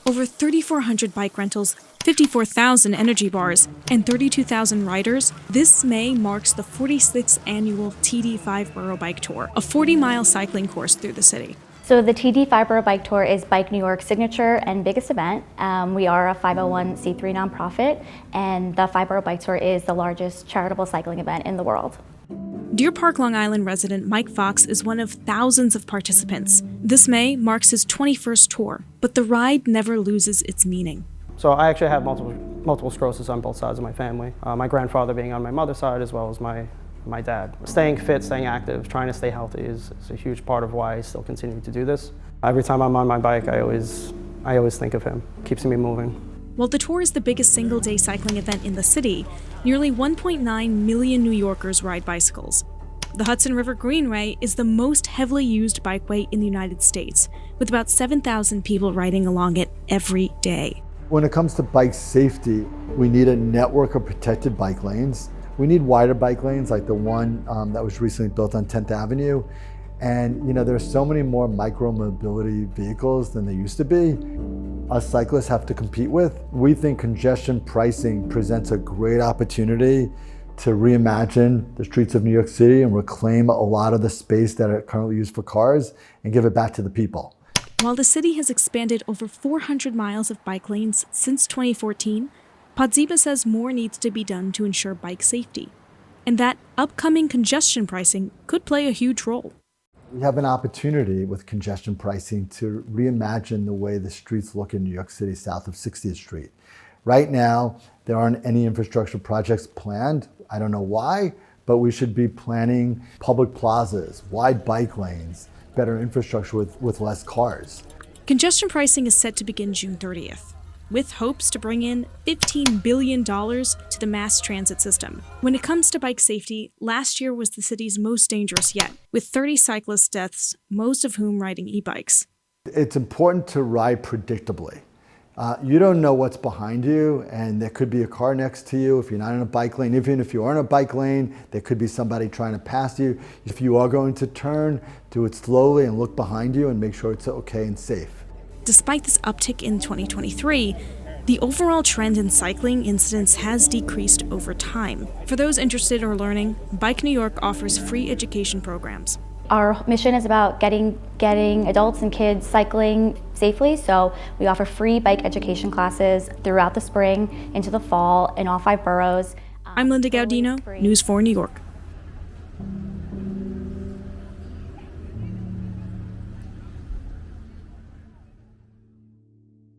Over 3,400 bike rentals, 54,000 energy bars, and 32,000 riders, this May marks the 46th annual TD 5-Borough Bike Tour, a 40-mile cycling course through the city. So the TD 5-Borough Bike Tour is Bike New York's signature and biggest event. We are a 501c3 nonprofit, and the 5-Borough Bike Tour is the largest charitable cycling event in the world. Deer Park, Long Island resident Mike Fox is one of thousands of participants. This May marks his 21st tour, but the ride never loses its meaning. So I actually have multiple sclerosis on both sides of my family. My grandfather being on my mother's side as well as my dad. Staying fit, staying active, trying to stay healthy is a huge part of why I still continue to do this. Every time I'm on my bike, I always think of him. Keeps me moving. While the tour is the biggest single-day cycling event in the city, nearly 1.9 million New Yorkers ride bicycles. The Hudson River Greenway is the most heavily used bikeway in the United States, with about 7,000 people riding along it every day. When it comes to bike safety, we need a network of protected bike lanes. We need wider bike lanes like the one that was recently built on 10th Avenue. And there's so many more micro-mobility vehicles than there used to be. Us cyclists have to compete with. We think congestion pricing presents a great opportunity to reimagine the streets of New York City and reclaim a lot of the space that are currently used for cars and give it back to the people. While the city has expanded over 400 miles of bike lanes since 2014, Podziba says more needs to be done to ensure bike safety, and that upcoming congestion pricing could play a huge role. We have an opportunity with congestion pricing to reimagine the way the streets look in New York City south of 60th Street. Right now, there aren't any infrastructure projects planned. I don't know why, but we should be planning public plazas, wide bike lanes, better infrastructure with less cars. Congestion pricing is set to begin June 30th, with hopes to bring in $15 billion to the mass transit system. When it comes to bike safety, last year was the city's most dangerous yet, with 30 cyclist deaths, most of whom riding e-bikes. It's important to ride predictably. You don't know what's behind you, and there could be a car next to you if you're not in a bike lane. Even if you are in a bike lane, there could be somebody trying to pass you. If you are going to turn, do it slowly and look behind you and make sure it's okay and safe. Despite this uptick in 2023, the overall trend in cycling incidents has decreased over time. For those interested or learning, Bike New York offers free education programs. Our mission is about getting adults and kids cycling safely, so we offer free bike education classes throughout the spring into the fall in all 5 boroughs. I'm Linda Gaudino, News 4 New York.